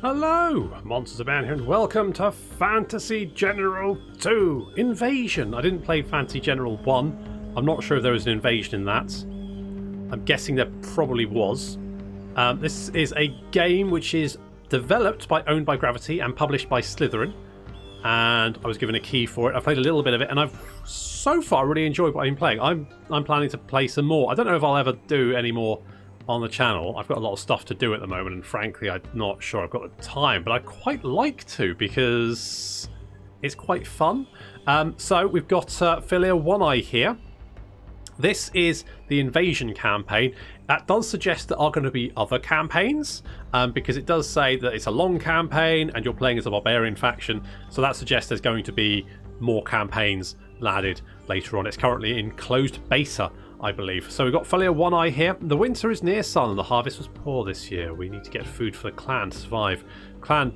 Hello, Monsters of Man here, and welcome to Fantasy General 2 Invasion. I didn't play Fantasy General 1. I'm not sure if there was an invasion in that. I'm guessing there probably was. This is a game which is owned by Gravity and published by Slytherin. And I was given a key for it. I played a little bit of it, and I've so far really enjoyed what I've been playing. I'm planning to play some more. I don't know if I'll ever do any more on the channel. I've got a lot of stuff to do at the moment, and frankly I'm not sure I've got the time, but I'd quite like to because it's quite fun. So we've got Philia One Eye here. This is the invasion campaign. That does suggest there are going to be other campaigns, because it does say that it's a long campaign and you're playing as a barbarian faction, so that suggests there's going to be more campaigns added later on. It's currently in closed beta, I believe. So we've got Philia One Eye here. The winter is near, son, and the harvest was poor this year. We need to get food for the clan to survive. Clan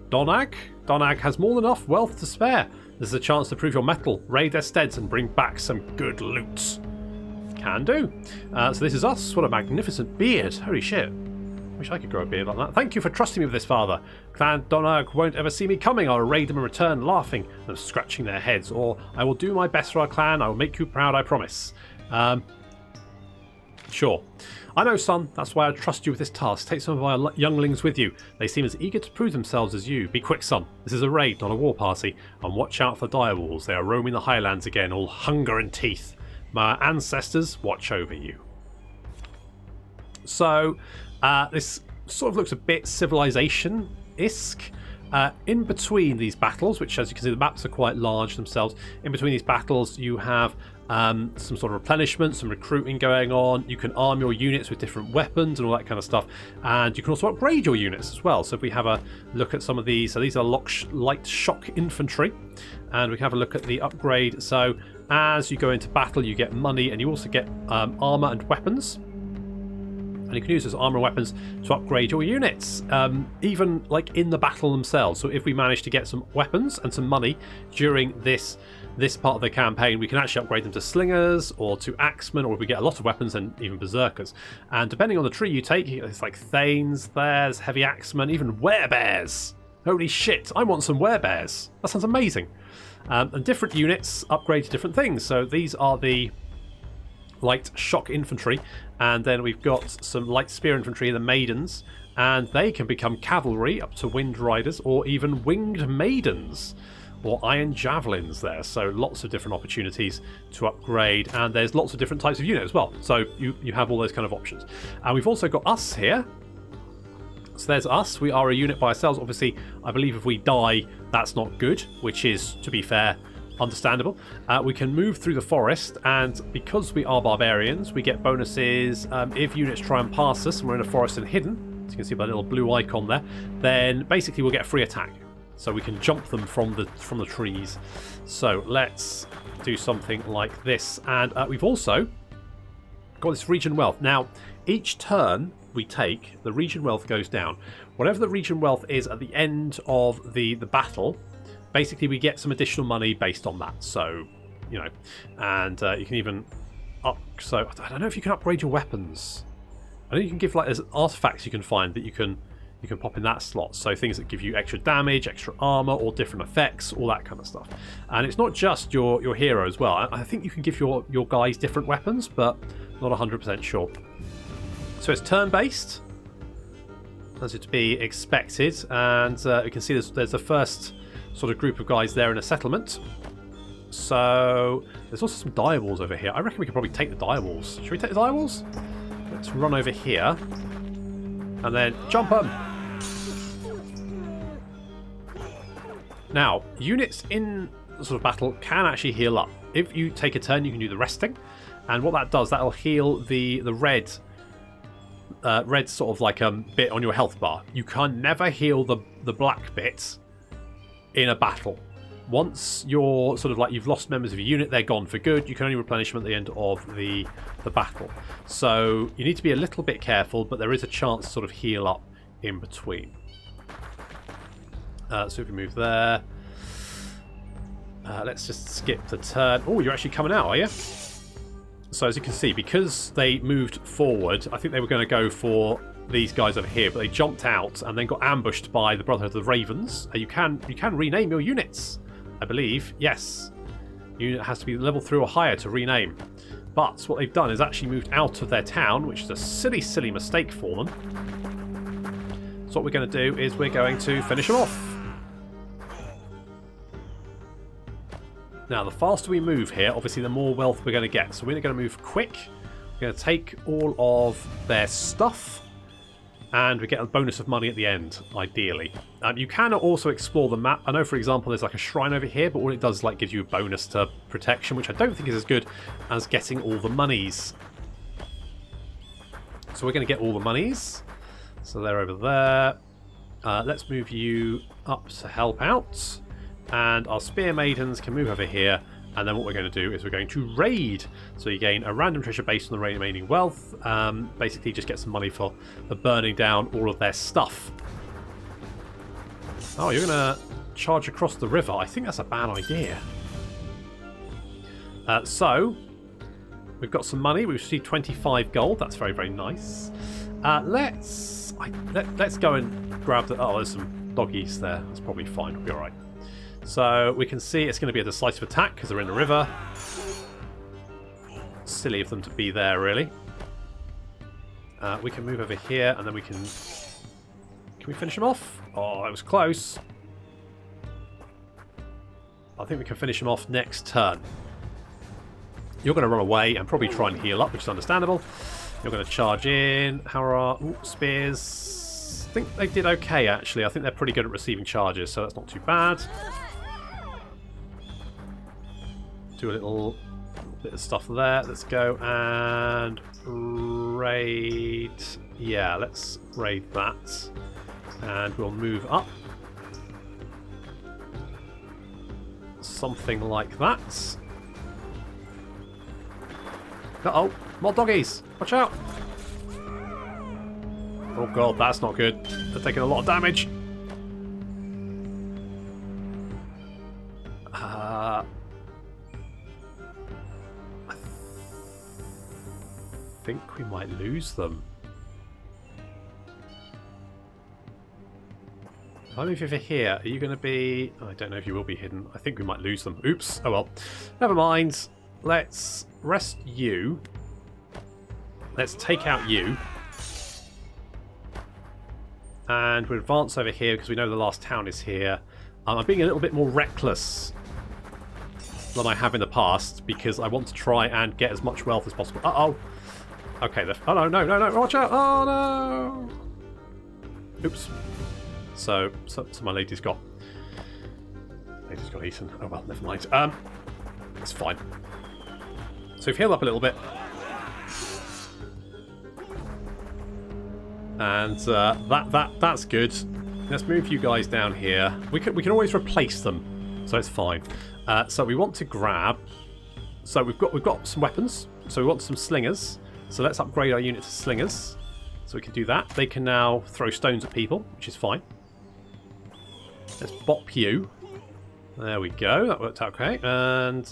Donag? Donag has more than enough wealth to spare. This is a chance to prove your mettle, raid their steads, and bring back some good loot. Can do. So this is us. What a magnificent beard. Holy shit. Wish I could grow a beard like that. Thank you for trusting me with this, father. Clan Donag won't ever see me coming. I'll raid them and return laughing and scratching their heads. Or I will do my best for our clan. I will make you proud, I promise. Sure. I know, son. That's why I trust you with this task. Take some of our younglings with you. They seem as eager to prove themselves as you. Be quick, son. This is a raid, not a war party. And watch out for direwolves. They are roaming the Highlands again, all hunger and teeth. My ancestors watch over you. So, this sort of looks a bit Civilization-esque. In between these battles, which as you can see the maps are quite large themselves, in between these battles you have some sort of replenishment, some recruiting going on. You can arm your units with different weapons and all that kind of stuff, and you can also upgrade your units as well. So if we have a look at some of these, so these are light shock infantry, and we can have a look at the upgrade. So as you go into battle you get money, and you also get armor and weapons. And you can use those armor and weapons to upgrade your units, even like in the battle themselves. So if we manage to get some weapons and some money during this part of the campaign, we can actually upgrade them to slingers or to axemen, or if we get a lot of weapons, then even berserkers. And depending on the tree you take, it's like thanes, there's heavy axemen, even werebears. Holy shit, I want some werebears. That sounds amazing. And different units upgrade to different things. So these are the light shock infantry, and then we've got some light spear infantry, the maidens, and they can become cavalry up to wind riders, or even winged maidens or iron javelins there. So lots of different opportunities to upgrade, and there's lots of different types of unit as well, so you have all those kind of options. And we've also got us here. So there's us. We are a unit by ourselves. Obviously I believe if we die that's not good, which is, to be fair, understandable. We can move through the forest, and because we are barbarians we get bonuses if units try and pass us and we're in a forest and hidden. As you can see by the little blue icon there, then basically we'll get a free attack, so we can jump them from the trees. So let's do something like this. And we've also got this region wealth. Now each turn we take, the region wealth goes down. Whatever the region wealth is at the end of the battle, basically we get some additional money based on that. So, you know, and you can even so I don't know if you can upgrade your weapons. I know you can give, like, there's artifacts you can find that you can pop in that slot. So things that give you extra damage, extra armor, or different effects, all that kind of stuff. And it's not just your hero as well. I think you can give your guys different weapons, but not 100% sure. So it's turn-based, as it's to be expected, and you can see there's the first sort of group of guys there in a settlement. So there's also some direwolves over here. I reckon we could probably take the direwolves. Should we take the direwolves? Let's run over here and then jump them. Now, units in the sort of battle can actually heal up. If you take a turn, you can do the resting, and what that does, that'll heal the red sort of like bit on your health bar. You can never heal the black bit in a battle. Once you're sort of like you've lost members of your unit, they're gone for good. You can only replenish them at the end of the battle. So you need to be a little bit careful, but there is a chance to sort of heal up in between. So if we move there, let's just skip the turn. Oh, you're actually coming out, are you? So as you can see, because they moved forward, I think they were going to go for these guys over here, but they jumped out and then got ambushed by the Brotherhood of the Ravens. You can rename your units, I believe. Yes, unit has to be level 3 or higher to rename. But what they've done is actually moved out of their town, which is a silly mistake for them. So what we're going to do is we're going to finish them off. Now, the faster we move here, obviously, the more wealth we're going to get. So we're going to move quick. We're going to take all of their stuff. And we get a bonus of money at the end, ideally. You can also explore the map. I know, for example, there's like a shrine over here, but all it does is like gives you a bonus to protection, which I don't think is as good as getting all the monies. So we're going to get all the monies. So they're over there. Let's move you up to help out. And our spear maidens can move over here. And then what we're going to do is we're going to raid. So you gain a random treasure based on the remaining wealth. Basically just get some money for burning down all of their stuff. Oh, you're going to charge across the river. I think that's a bad idea. So we've got some money. We've received 25 gold. That's very nice. Let's go and grab the... Oh, there's some doggies there. That's probably fine. We'll be all right. So we can see it's going to be a decisive attack because they're in the river. Silly of them to be there, really. We can move over here and then we can... Can we finish them off? Oh, it was close. I think we can finish them off next turn. You're going to run away and probably try and heal up, which is understandable. You're going to charge in. How are our spears? I think they did okay, actually. I think they're pretty good at receiving charges, so that's not too bad. Do a little bit of stuff there. Let's go and raid. Yeah, let's raid that. And we'll move up. Something like that. Uh-oh, more doggies. Watch out. Oh god, that's not good. They're taking a lot of damage. I think we might lose them. If I move over here, are you going to be... I don't know if you will be hidden. I think we might lose them. Oops. Oh well. Never mind. Let's rest you. Let's take out you. And we'll advance over here because we know the last town is here. I'm being a little bit more reckless than I have in the past because I want to try and get as much wealth as possible. Uh-oh. Okay. Oh, no. Watch out. Oh, no. Oops. So my lady's got eaten. Oh, well, never mind. It's fine. So we've healed up a little bit. And that's good. Let's move you guys down here. We can always replace them, so it's fine. So we want to grab. So we've got some weapons. So we want some slingers. So let's upgrade our unit to slingers. So we can do that. They can now throw stones at people, which is fine. Let's bop you. There we go. That worked out okay. And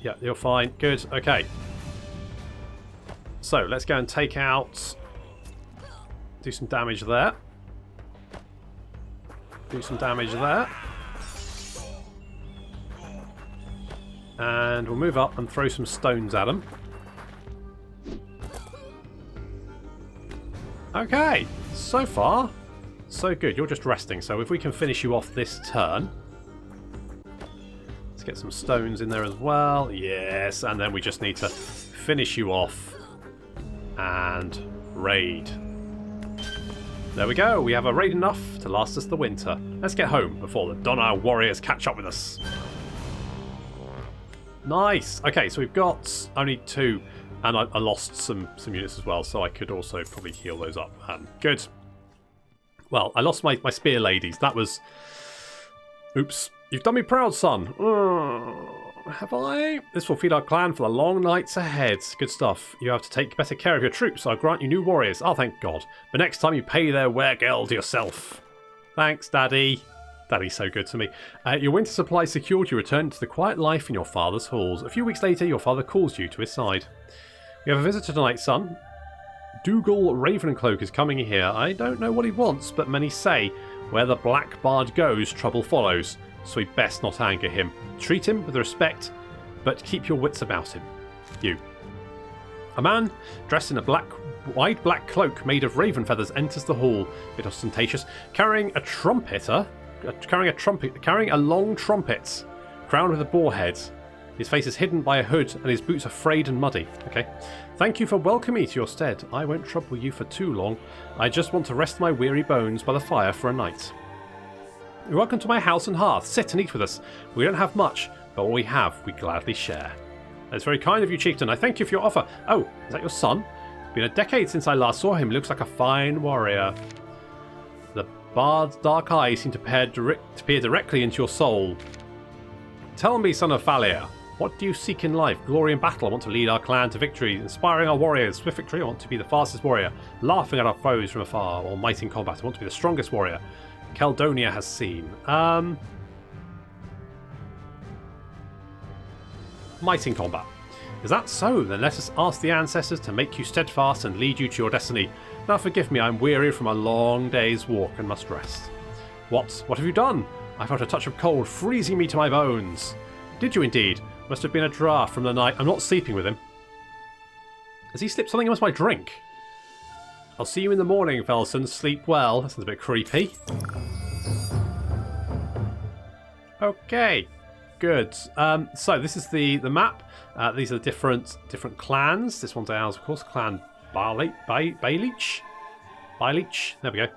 yeah, you're fine. Good. Okay. So let's go and take out. Do some damage there. Do some damage there. And we'll move up and throw some stones at them. Okay. So far, so good. You're just resting. So if we can finish you off this turn. Let's get some stones in there as well. Yes. And then we just need to finish you off. And raid. There we go. We have a raid enough to last us the winter. Let's get home before the Donna warriors catch up with us. Nice. Okay, so we've got only 2, and I lost some units as well, so I could also probably heal those up. Good. Well, I lost my spear ladies. That was... Oops. You've done me proud, son. Have I? This will feed our clan for the long nights ahead. Good stuff. You have to take better care of your troops, so I'll grant you new warriors. Oh, thank God. But next time you pay their weregeld yourself. Thanks, Daddy. Daddy's so good to me. Your winter supply secured, you return to the quiet life in your father's halls. A few weeks later, your father calls you to his side. We have a visitor tonight, son. Dougal Ravencloak is coming here. I don't know what he wants, but many say, where the Black Bard goes, trouble follows. So we best not anger him. Treat him with respect, but keep your wits about him. You. A man dressed in a wide black cloak made of raven feathers enters the hall, a bit ostentatious, carrying a long trumpet, crowned with a boar head. His face is hidden by a hood, and his boots are frayed and muddy. Okay. Thank you for welcoming me to your stead. I won't trouble you for too long. I just want to rest my weary bones by the fire for a night. You're welcome to my house and hearth. Sit and eat with us. We don't have much, but what we have, we gladly share. That's very kind of you, chieftain. I thank you for your offer. Oh, is that your son? It's been a decade since I last saw him. He looks like a fine warrior. The bard's dark eyes seem to peer directly into your soul. Tell me, son of Thalia, what do you seek in life? Glory in battle. I want to lead our clan to victory. Inspiring our warriors. Swift victory. I want to be the fastest warrior. Laughing at our foes from afar. Or might in combat. I want to be the strongest warrior Caledonia has seen. Might in combat. Is that so? Then let us ask the ancestors to make you steadfast and lead you to your destiny. Now forgive me, I am weary from a long day's walk and must rest. What have you done? I felt a touch of cold freezing me to my bones. Did you indeed? Must have been a draught from the night. I'm not sleeping with him. Has he slipped something into my drink? I'll see you in the morning, Felson. Sleep well. That sounds a bit creepy. Okay. Good. So this is the map. These are the different clans. This one's ours, of course. Clan Bailich. There we go.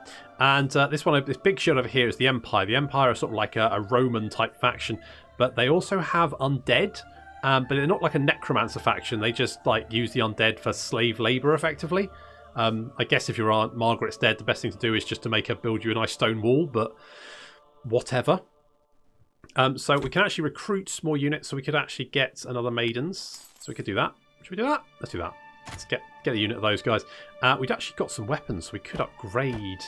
And this big shield over here is the Empire. The Empire are sort of like a Roman type faction, but they also have undead. But they're not like a necromancer faction. They just like use the undead for slave labor, effectively. I guess if your Aunt Margaret's dead, the best thing to do is just to make her build you a nice stone wall. But whatever. So we can actually recruit more units, so we could actually get another maidens. So we could do that. Should we do that? Let's do that. Let's get a unit of those guys. We'd actually got some weapons, so we could upgrade.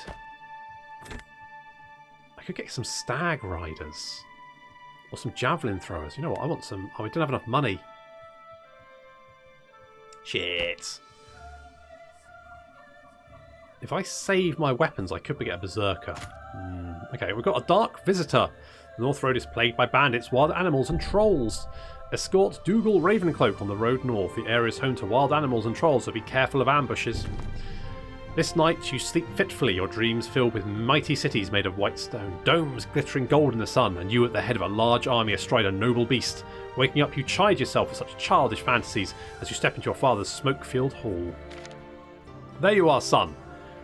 I could get some stag riders. Or some javelin throwers. You know what? I want some... Oh, we don't have enough money. Shit. If I save my weapons, I could get a berserker. Okay, we've got a dark visitor. The North Road is plagued by bandits, wild animals, and trolls. Escort Dougal Ravencloak on the road north. The area is home to wild animals and trolls, so be careful of ambushes. This night you sleep fitfully, your dreams filled with mighty cities made of white stone, domes glittering gold in the sun, and you at the head of a large army astride a noble beast. Waking up, you chide yourself for such childish fantasies as you step into your father's smoke-filled hall. There you are, son.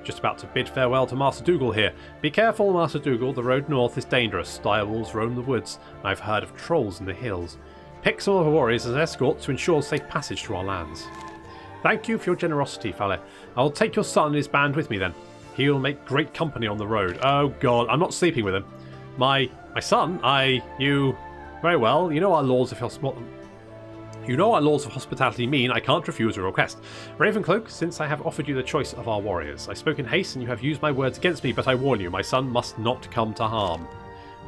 Just about to bid farewell to Master Dougal here. Be careful, Master Dougal. The road north is dangerous. Direwolves roam the woods, and I've heard of trolls in the hills. Pick some of our warriors as escorts to ensure safe passage to our lands. Thank you for your generosity, Fale. I will take your son and his band with me then. He will make great company on the road. Oh God, I'm not sleeping with him. My son, you... Very well, you know our laws of hospitality mean I can't refuse a request. Ravencloak, since I have offered you the choice of our warriors. I spoke in haste and you have used my words against me, but I warn you, my son must not come to harm.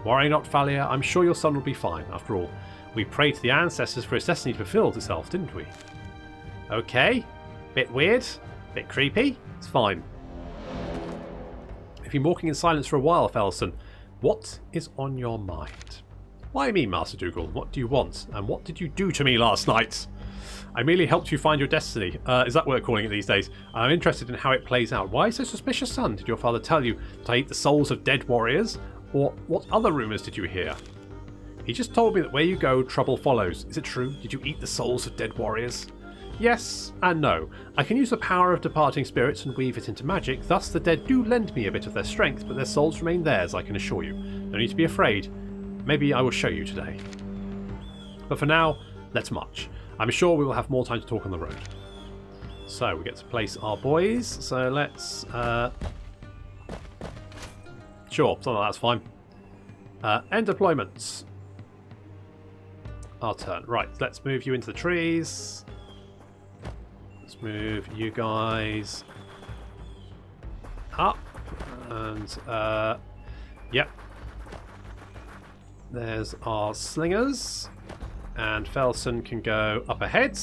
Worry not, Thalia, I'm sure your son will be fine. After all, we prayed to the ancestors for his destiny to fulfill itself, didn't we? Okay, bit weird, bit creepy, it's fine. You've been walking in silence for a while, Felson. What is on your mind? Why me, Master Dougal? What do you want? And what did you do to me last night? I merely helped you find your destiny. Is that what we're calling it these days? I'm interested in how it plays out. Why so suspicious, son? Did your father tell you that I eat the souls of dead warriors? Or what other rumours did you hear? He just told me that where you go, trouble follows. Is it true? Did you eat the souls of dead warriors? Yes and no. I can use the power of departing spirits and weave it into magic. Thus the dead do lend me a bit of their strength, but their souls remain theirs, I can assure you. No need to be afraid. Maybe I will show you today. But for now, let's march. I'm sure we will have more time to talk on the road. So we get to place our boys. So let's... Sure, something like that's fine. End deployments. Our turn. Right, let's move you into the trees. Let's move you guys up. And, yep. There's our slingers. And Felson can go up ahead.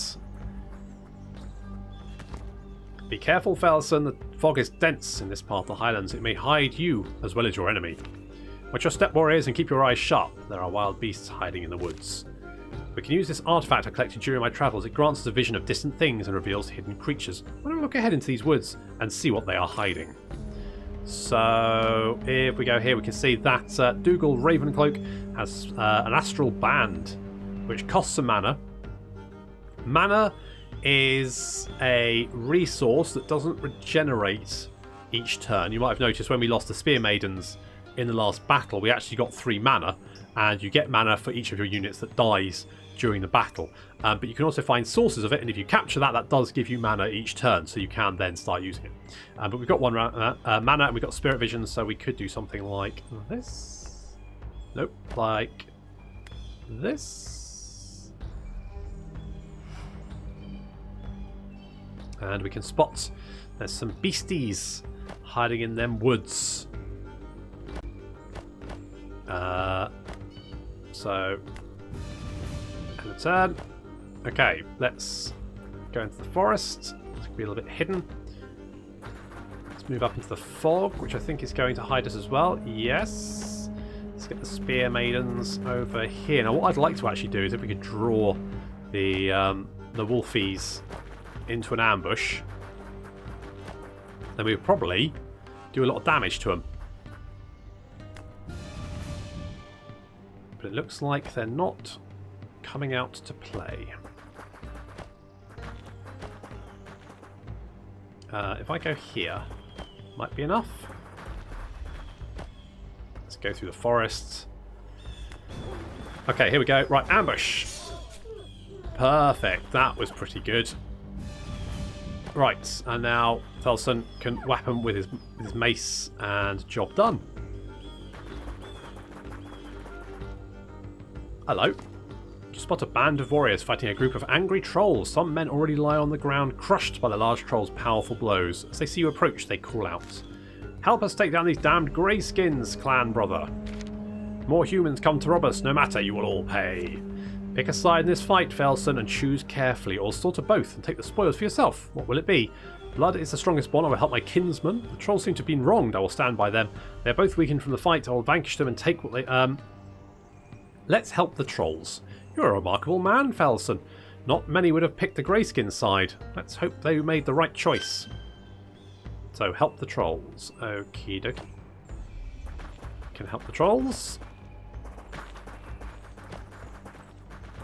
Be careful, Felson. The fog is dense in this part of the Highlands. It may hide you as well as your enemy. Watch your step, warriors, and keep your eyes sharp. There are wild beasts hiding in the woods. We can use this artifact I collected during my travels. It grants us a vision of distant things and reveals hidden creatures. Why don't we look ahead into these woods and see what they are hiding? So, if we go here, we can see that Dougal Ravencloak has an astral band, which costs some mana. Mana is a resource that doesn't regenerate each turn. You might have noticed when we lost the Spear Maidens in the last battle, we actually got 3 mana, and you get mana for each of your units that dies during the battle. But you can also find sources of it, and if you capture that, that does give you mana each turn, so you can then start using it. But we've got 1 mana, and we've got Spirit Vision, so we could do something like this. Nope, like this. And we can spot there's some beasties hiding in them woods. So, end of turn. Okay, let's go into the forest. It's going to be a little bit hidden. Let's move up into the fog, which I think is going to hide us as well. Yes. Let's get the Spear Maidens over here. Now, what I'd like to actually do is if we could draw the Wolfies into an ambush, then we would probably do a lot of damage to them. But it looks like they're not coming out to play. If I go here, might be enough. Let's go through the forest. Okay, here we go. Right, ambush. Perfect. That was pretty good. Right, and now Felson can whap him with his mace, and job done. Hello. You spot a band of warriors fighting a group of angry trolls. Some men already lie on the ground, crushed by the large troll's powerful blows. As they see you approach, they call out, "Help us take down these damned greyskins, clan brother. More humans come to rob us, no matter, you will all pay. Pick a side in this fight, Felson, and choose carefully, or slaughter both and take the spoils for yourself. What will it be? Blood is the strongest bond. I will help my kinsmen. The trolls seem to have been wronged. I will stand by them. They are both weakened from the fight. I will vanquish them and take what they... Let's help the trolls. You're a remarkable man, Felson. Not many would have picked the greyskin side. Let's hope they made the right choice. So, help the trolls. Okie dokie. Can help the trolls.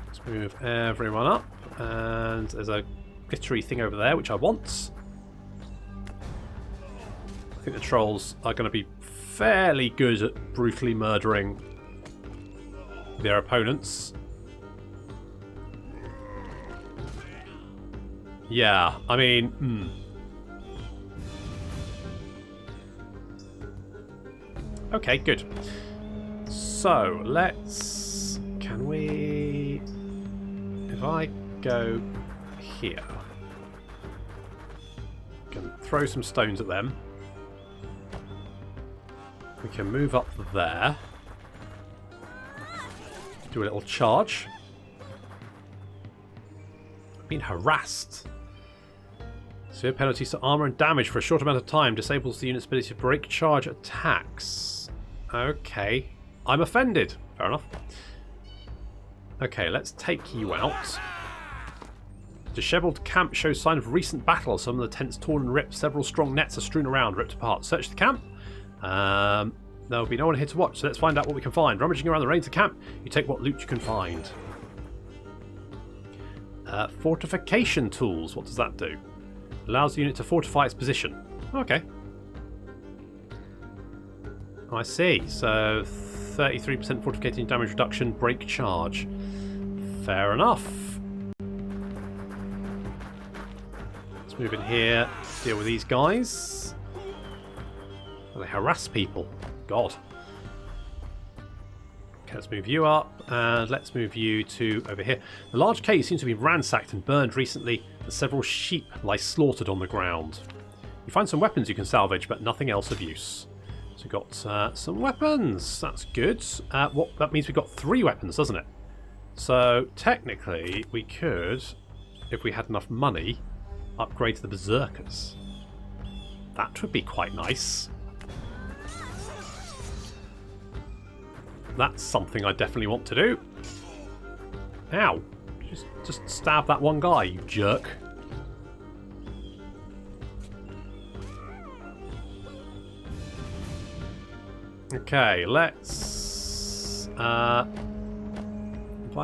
Let's move everyone up. And there's a glittery thing over there, which I want. I think the trolls are going to be fairly good at brutally murdering their opponents. Yeah, I mean, Okay, good. So, let's... Can we... If I go here... I can throw some stones at them. We can move up there. Do a little charge. I've been harassed. Severe penalties to armor and damage for a short amount of time. Disables the unit's ability to break charge attacks. Okay. I'm offended. Fair enough. Okay, let's take you out. Disheveled camp shows sign of recent battle. Some of the tents torn and ripped. Several strong nets are strewn around, ripped apart. Search the camp. There will be no one here to watch, so let's find out what we can find. Rummaging around the reins of the camp, you take what loot you can find. Fortification tools, what does that do? Allows the unit to fortify its position. Okay. I see. So 33% fortificating damage reduction, break charge. Fair enough. Let's move in here, deal with these guys. Well, they harass people. God. Okay, let's move you up, and let's move you to over here. The large cave seems to be ransacked and burned recently, and several sheep lie slaughtered on the ground. You find some weapons you can salvage, but nothing else of use. So we've got some weapons. That's good. That means we've got 3 weapons, doesn't it? So technically, we could, if we had enough money, upgrade to the berserkers. That would be quite nice. That's something I definitely want to do. Ow. Just stab that one guy, you jerk. Okay, let's... if I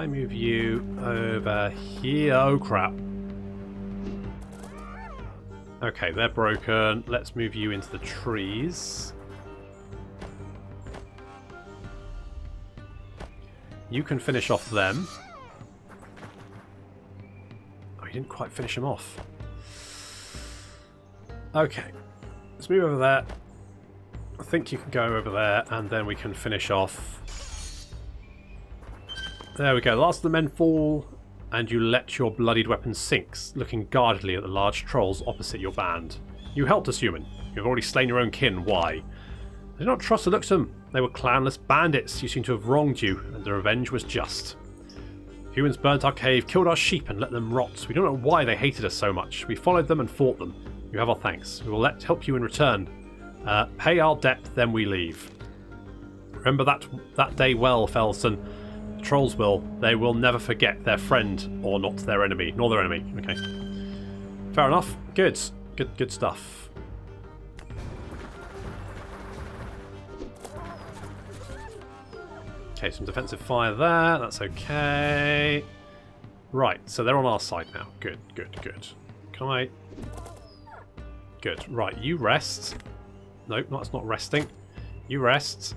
move you over here... Oh, crap. Okay, they're broken. Let's move you into the trees. You can finish off them. Oh, you didn't quite finish them off. Okay, let's move over there. I think you can go over there, and then we can finish off. There we go. The last of the men fall, and you let your bloodied weapon sink, looking guardedly at the large trolls opposite your band. You helped us, human. You have already slain your own kin. Why? I did not trust the looks of them. They were clanless bandits. You seem to have wronged you, and the revenge was just. Humans burnt our cave, killed our sheep, and let them rot. We don't know why they hated us so much. We followed them and fought them. You have our thanks. We will help you in return. Pay our debt, then we leave. Remember that day well, Felson. The trolls will. They will never forget their friend, or not their enemy, nor their enemy. Okay. Fair enough. Good stuff. Okay, some defensive fire there. That's okay. Right, so they're on our side now. Good. Can I... Good. Right, you rest. Nope, that's not resting. You rest.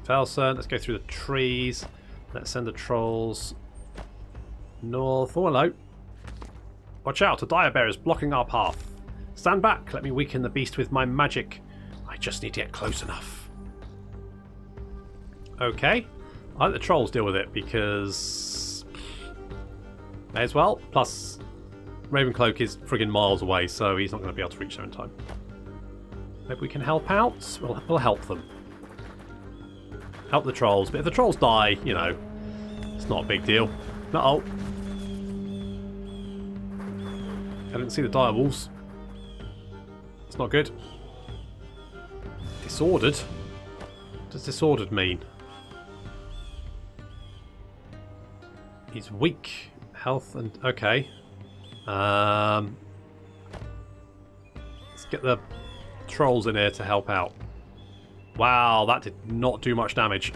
Felson, let's go through the trees. Let's send the trolls north. Oh, hello. Watch out, a dire bear is blocking our path. Stand back, let me weaken the beast with my magic. I just need to get close enough. Okay. I let the trolls deal with it because... May as well. Plus, Ravencloak is friggin' miles away, so he's not going to be able to reach there in time. Maybe we can help out? We'll help them. Help the trolls. But if the trolls die, you know, it's not a big deal. Uh-oh. I didn't see the dire wolves. It's not good. Disordered? What does disordered mean? He's weak. Health and... Okay. Let's get the trolls in here to help out. Wow, that did not do much damage.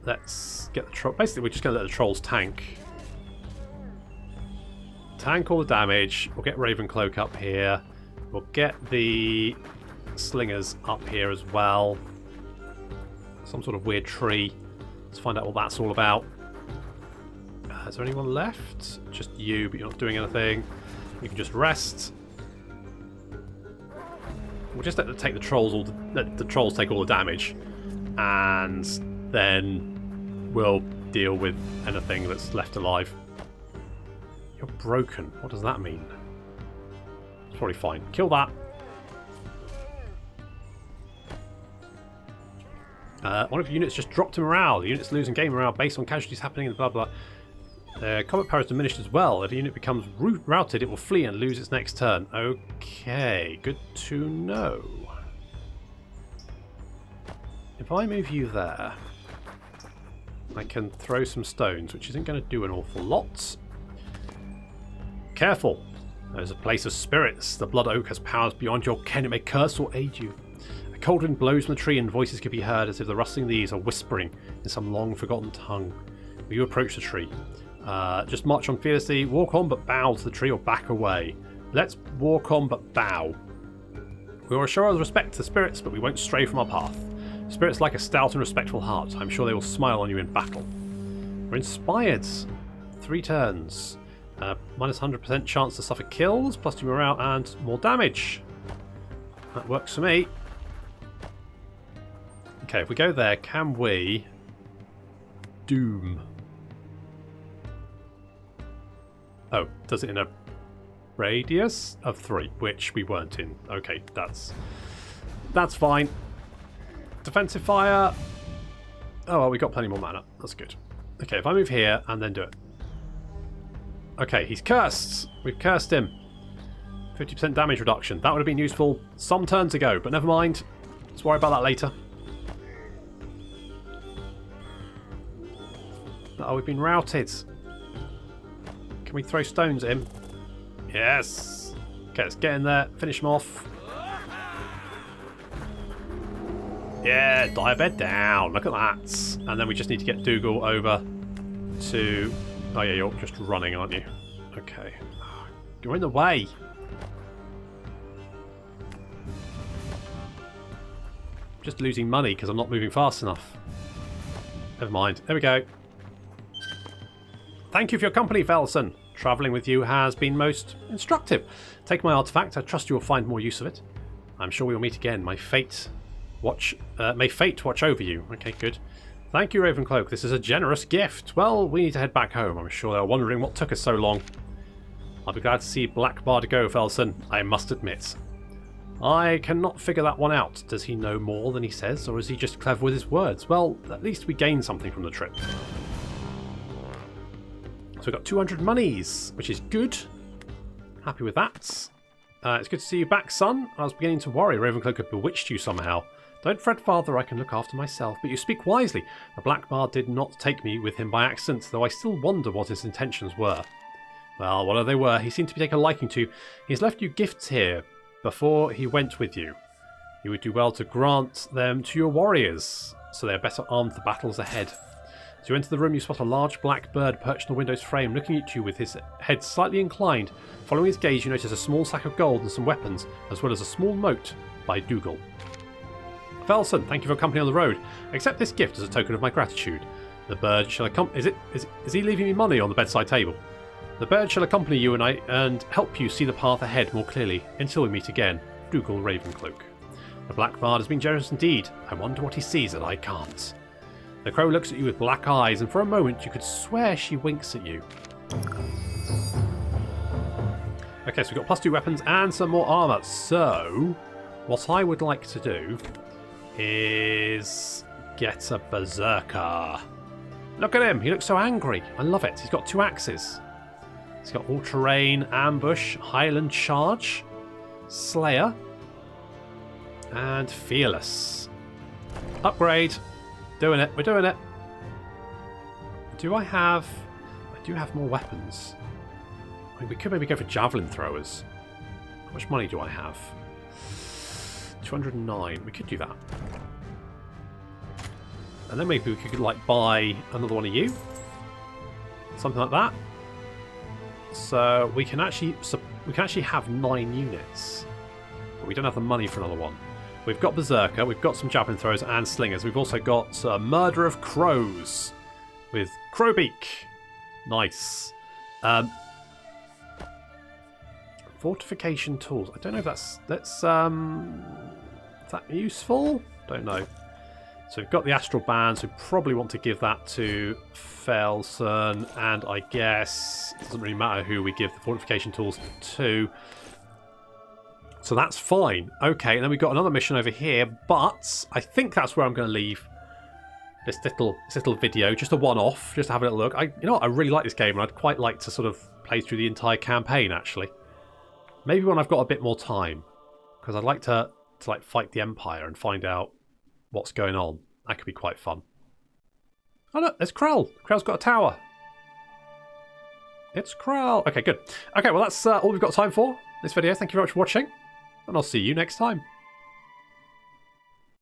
Let's get the troll. Basically, we're just going to let the trolls tank. Tank all the damage. We'll get Ravencloak up here. We'll get the slingers up here as well. Some sort of weird tree. Let's find out what that's all about. Is there anyone left? Just you, but you're not doing anything. You can just rest. We'll just let the trolls let the trolls take all the damage, and then we'll deal with anything that's left alive. You're broken. What does that mean? It's probably fine. Kill that. One of your units just dropped to morale. The unit's losing game morale based on casualties happening and blah blah. Combat power is diminished as well. If a unit becomes routed, it will flee and lose its next turn. Okay, good to know. If I move you there, I can throw some stones, which isn't going to do an awful lot. Careful. There's a place of spirits. The blood oak has powers beyond your ken. It may curse or aid you. A cold wind blows from the tree and voices can be heard as if the rustling leaves are whispering in some long-forgotten tongue. You approach the tree. Just march on fearlessly, walk on but bow to the tree or back away. Let's walk on but bow. We will show our respect to the spirits, but we won't stray from our path. Spirits like a stout and respectful heart. I'm sure they will smile on you in battle. We're inspired. 3 turns. Minus 100% chance to suffer kills, plus 2 morale and more damage. That works for me. Okay, if we go there, can we doom? Oh, does it in a radius of 3, which we weren't in. Okay, that's fine. Defensive fire. Oh, well, we got plenty more mana. That's good. Okay, if I move here and then do it. Okay, he's cursed. We've cursed him. 50% damage reduction. That would have been useful some turns ago, but never mind. Let's worry about that later. Oh, we've been routed. Can we throw stones at him? Yes. Okay, let's get in there. Finish him off. Yeah, diabed down. Look at that. And then we just need to get Dougal over to... Oh yeah, you're just running, aren't you? Okay. You're in the way. Just losing money because I'm not moving fast enough. Never mind. There we go. Thank you for your company, Velson. Travelling with you has been most instructive. Take my artifact. I trust you will find more use of it. I'm sure we will meet again. May fate watch over you. Okay, good. Thank you, Ravencloak. This is a generous gift. Well, we need to head back home. I'm sure they're wondering what took us so long. I'll be glad to see Blackbard go, Velson, I must admit. I cannot figure that one out. Does he know more than he says, or is he just clever with his words? Well, at least we gained something from the trip. So we've got 200 monies, which is good. Happy with that. It's good to see you back, son. I was beginning to worry Ravencloak had bewitched you somehow. Don't fret, father, I can look after myself. But you speak wisely. The Blackbard did not take me with him by accident, though I still wonder what his intentions were. Well, whatever they were, he seemed to be taking a liking to. He's left you gifts here before he went with you. You would do well to grant them to your warriors, so they are better armed for battles ahead. As you enter the room, you spot a large black bird perched on the window's frame, looking at you with his head slightly inclined. Following his gaze, you notice a small sack of gold and some weapons, as well as a small note by Dougal. Velson, thank you for company on the road. Accept this gift as a token of my gratitude. The bird shall accompany... Is he leaving me money on the bedside table? The bird shall accompany you and help you see the path ahead more clearly until we meet again. Dougal Ravencloak. The Blackbard has been generous indeed. I wonder what he sees that I can't. The crow looks at you with black eyes, and for a moment you could swear she winks at you. Okay, so we've got +2 weapons and some more armour. So, what I would like to do is get a berserker. Look at him, he looks so angry. I love it. He's got 2 axes. He's got all-terrain, ambush, Highland charge, Slayer, and fearless. Upgrade. Doing it. We're doing it. I do have more weapons. I mean, we could maybe go for javelin throwers. How much money do I have? 209. We could do that. And then maybe we could like buy another one of you. Something like that. So we can actually have 9 units. But we don't have the money for another one. We've got Berserker, we've got some javelin throwers and slingers. We've also got Murder of Crows with Crowbeak. Nice. Fortification tools. I don't know if that's is that useful? Don't know. So we've got the Astral Band, so we probably want to give that to Felson, and I guess it doesn't really matter who we give the fortification tools to. So that's fine. Okay, and then we've got another mission over here, but I think that's where I'm going to leave this little video, just a one-off, just to have a little look. You know what, I really like this game, and I'd quite like to sort of play through the entire campaign, actually. Maybe when I've got a bit more time, because I'd like to like fight the Empire and find out what's going on. That could be quite fun. Oh look, there's Krell. Krell's got a tower. It's Krell. Okay, good. Okay, well that's all we've got time for this video. Thank you very much for watching, and I'll see you next time.